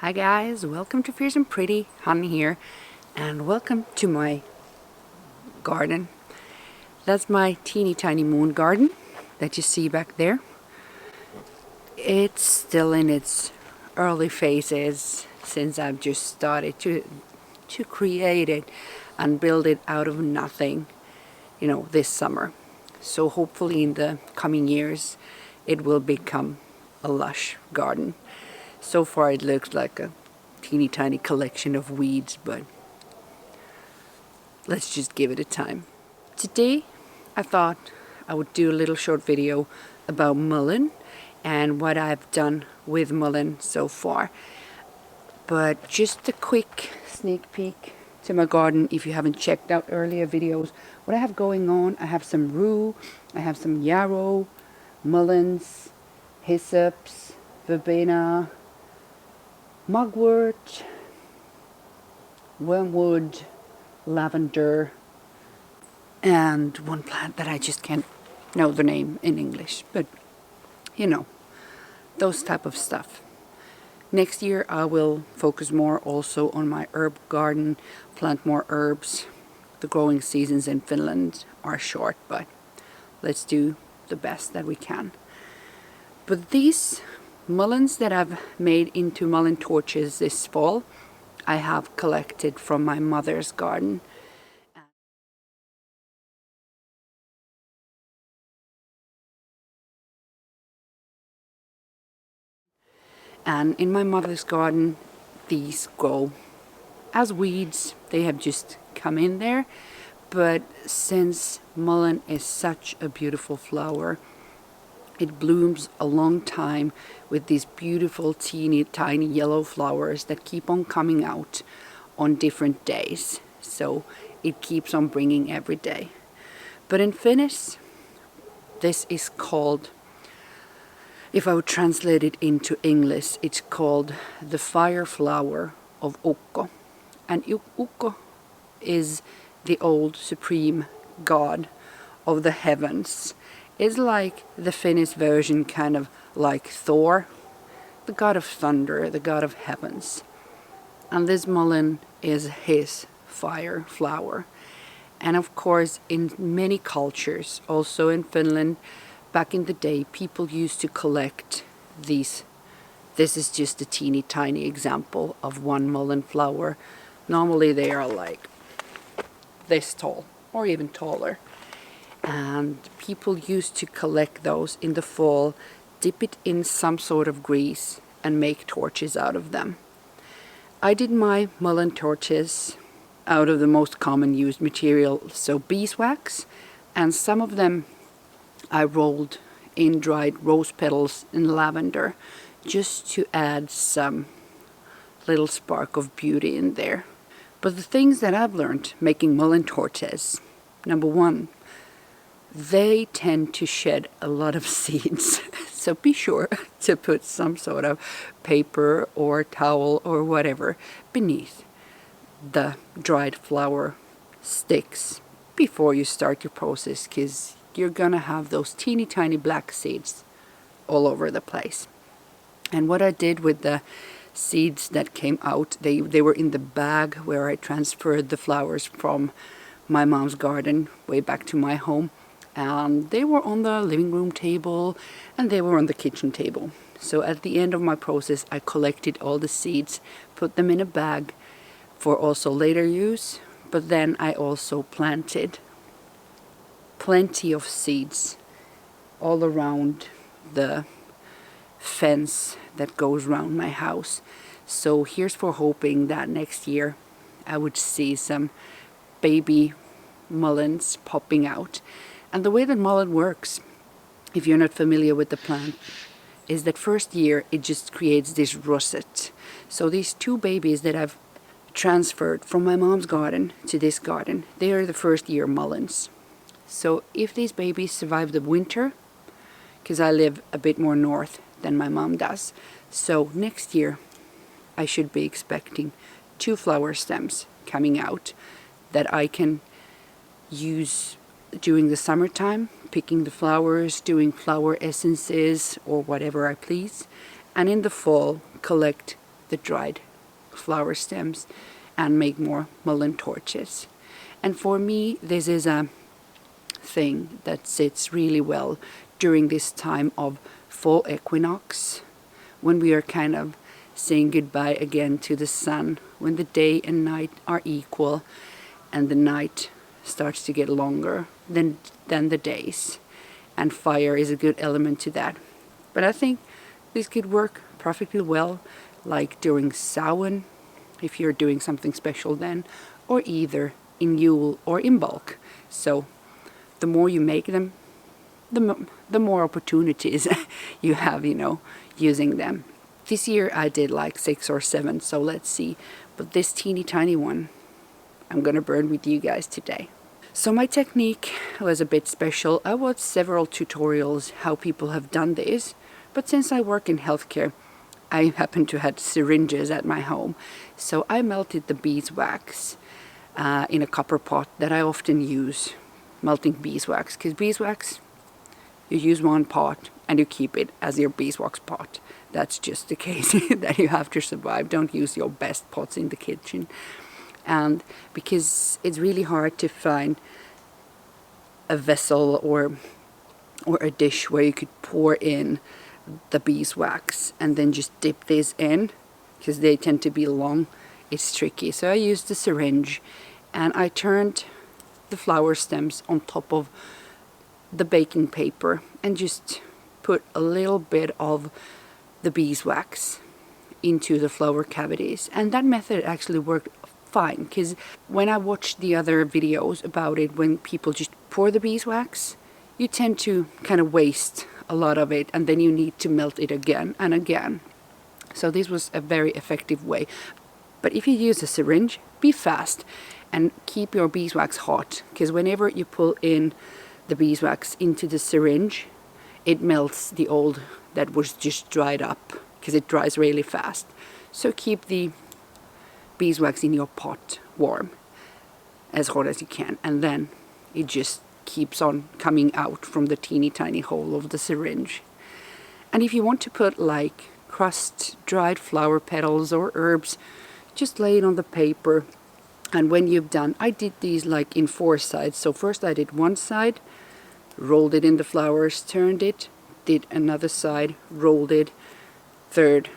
Hi guys, welcome to Fierce and Pretty, Honey here, and welcome to my garden. That's my teeny tiny moon garden that you see back there. It's still in its early phases since I've just started to create it and build it out of nothing, this summer. So hopefully in the coming years it will become a lush garden. So far it looks like a teeny tiny collection of weeds, but let's just give it a time. Today I thought I would do a little short video about mullein and what I've done with mullein so far. But just a quick sneak peek to my garden if you haven't checked out earlier videos. What I have going on, I have some rue, I have some yarrow, mulleins, hyssops, verbena, mugwort, wormwood, lavender, and one plant that I just can't know the name in English, but those type of stuff. Next year I will focus more also on my herb garden, plant more herbs. The growing seasons in Finland are short, but let's do the best that we can. But these mulleins that I've made into mullein torches this fall, I have collected from my mother's garden. And in my mother's garden, these grow as weeds. They have just come in there. But since mullein is such a beautiful flower, it blooms a long time with these beautiful teeny tiny yellow flowers that keep on coming out on different days. So it keeps on bringing every day. But in Finnish, this is called, if I would translate it into English, it's called the fire flower of Ukon. And Ukon is the old supreme god of the heavens. It's like the Finnish version, kind of like Thor, the god of thunder, the god of heavens. And this mullein is his fire flower. And of course, in many cultures, also in Finland, back in the day, people used to collect these. This is just a teeny tiny example of one mullein flower. Normally they are like this tall or even taller. And people used to collect those in the fall, dip it in some sort of grease and make torches out of them. I did my mullein torches out of the most common used material, so beeswax, and some of them I rolled in dried rose petals and lavender just to add some little spark of beauty in there. But the things that I've learned making mullein torches, number one, they tend to shed a lot of seeds. So be sure to put some sort of paper or towel or whatever beneath the dried flower sticks before you start your process, because you're gonna have those teeny tiny black seeds all over the place. And what I did with the seeds that came out, they were in the bag where I transferred the flowers from my mom's garden way back to my home. And they were on the living room table and they were on the kitchen table. So at the end of my process, I collected all the seeds, put them in a bag for also later use. But then I also planted plenty of seeds all around the fence that goes around my house. So here's for hoping that next year I would see some baby mulleins popping out. And the way that mullein works, if you're not familiar with the plant, is that first year it just creates this russet. So these two babies that I've transferred from my mom's garden to this garden, they are the first year mulleins. So if these babies survive the winter, because I live a bit more north than my mom does, so next year I should be expecting 2 flower stems coming out that I can use during the summertime, picking the flowers, doing flower essences or whatever I please, and in the fall collect the dried flower stems and make more mullein torches. And for me, this is a thing that sits really well during this time of fall equinox, when we are kind of saying goodbye again to the sun, when the day and night are equal and the night starts to get longer than the days. And fire is a good element to that. But I think this could work perfectly well, like during Samhain, if you're doing something special then, or either in Yule or in bulk. So the more you make them, the more opportunities you have, using them. This year I did like 6 or 7, so let's see. But this teeny tiny one, I'm gonna burn with you guys today. So my technique was a bit special. I watched several tutorials how people have done this, but since I work in healthcare, I happen to have syringes at my home. So I melted the beeswax in a copper pot that I often use, melting beeswax. Because beeswax, you use one pot and you keep it as your beeswax pot. That's just the case that you have to survive. Don't use your best pots in the kitchen. And because it's really hard to find a vessel or a dish where you could pour in the beeswax and then just dip this in, because they tend to be long, it's tricky. So I used the syringe and I turned the flower stems on top of the baking paper and just put a little bit of the beeswax into the flower cavities. And that method actually worked fine, because when I watched the other videos about it, when people just pour the beeswax, you tend to kind of waste a lot of it and then you need to melt it again and again. So this was a very effective way. But if you use a syringe, be fast and keep your beeswax hot, because whenever you pull in the beeswax into the syringe, it melts the old that was just dried up, because it dries really fast. So keep the beeswax in your pot warm, as hot as you can, and then it just keeps on coming out from the teeny tiny hole of the syringe. And if you want to put like crushed dried flower petals or herbs, just lay it on the paper. And when you've done, I did these like in 4 sides. So first I did one side, rolled it in the flowers, turned it, did another side, rolled it, third,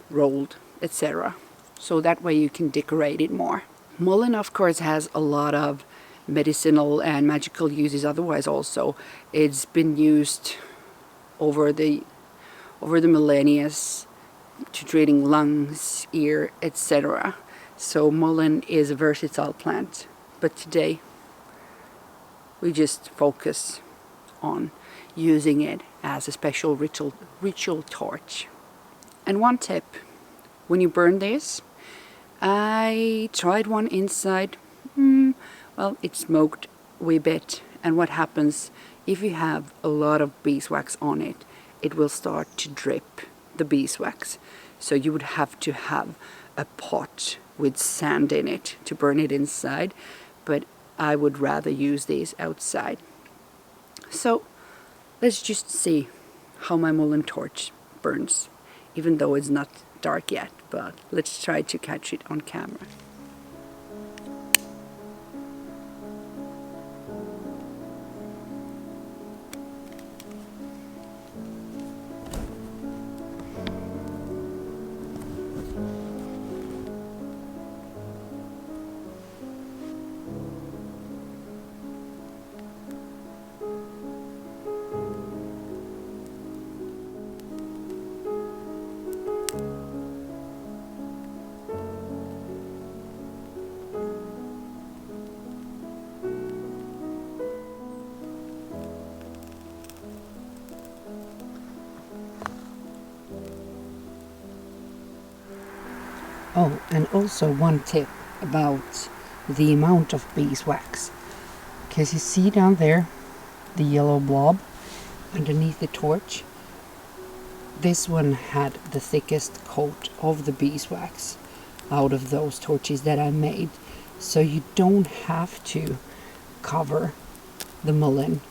rolled, etc. So that way you can decorate it more. Mullein, of course, has a lot of medicinal and magical uses otherwise also. It's been used over the millennia to treating lungs, ear, etc. So mullein is a versatile plant. But today we just focus on using it as a special ritual torch. And one tip, when you burn this, I tried one inside. Well, it smoked a wee bit. And what happens if you have a lot of beeswax on it? It will start to drip the beeswax. So you would have to have a pot with sand in it to burn it inside. But I would rather use these outside. So let's just see how my mullein torch burns, even though it's not dark yet, but let's try to catch it on camera. Oh, and also one tip about the amount of beeswax. Because you see down there, the yellow blob underneath the torch. This one had the thickest coat of the beeswax out of those torches that I made. So you don't have to cover the mullein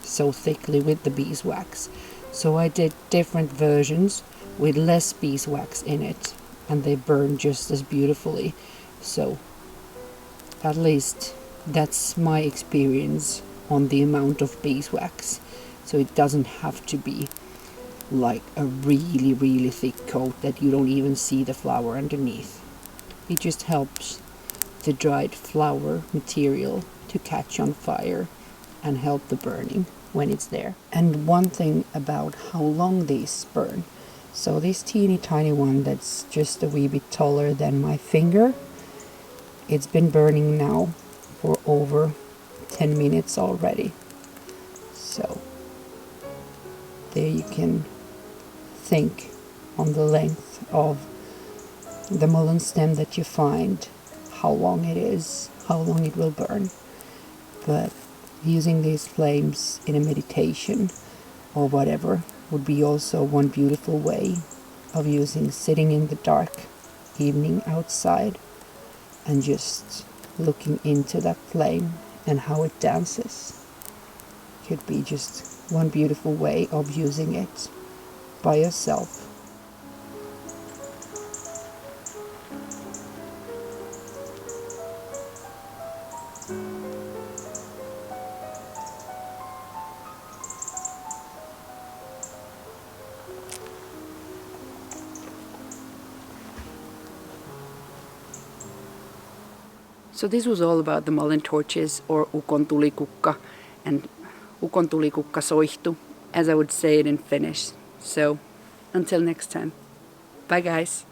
so thickly with the beeswax. So I did different versions with less beeswax in it. and they burn just as beautifully. So at least that's my experience on the amount of beeswax. So it doesn't have to be like a really, really thick coat that you don't even see the flower underneath. It just helps the dried flower material to catch on fire and help the burning when it's there. And one thing about how long these burn. So this teeny tiny one that's just a wee bit taller than my finger, it's been burning now for over 10 minutes already. So there you can think on the length of the mullein stem that you find, how long it is, how long it will burn. But using these flames in a meditation or whatever would be also one beautiful way of using sitting in the dark evening outside and just looking into that flame and how it dances. Could be just one beautiful way of using it by yourself. So this was all about the mullein torches, or Ukon Tulikukka, and Ukon Tulikukka soihtu, as I would say it in Finnish. So until next time. Bye guys.